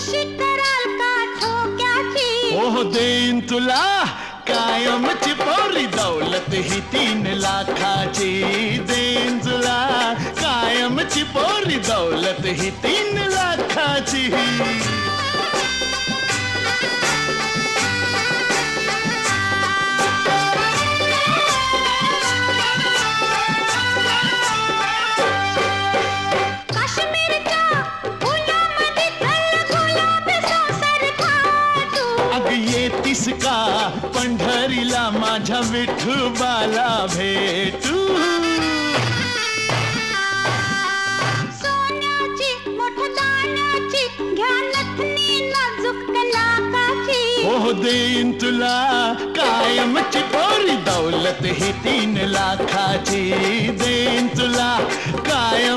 खुशी कराल का ठोक्याची. ओह देईन तुला कायमची पोरी दौलत ही 3 लाखाची. देईन तुला कायमची पोरी दौलत ही 3 लाखाची. काश्मीरच्या फुलामध्ये तळ गुलाबी सारखा तू. अग येतीस का पंढरीला माझ्या विठोबाला भेटू. सोन्याची मोठ्या दाण्याची घ्या नथनी नाजूक लाखाची. ओह देईन तुला कायमची पोरी दौलत ही 3 लाखाची. देईन तुला कायम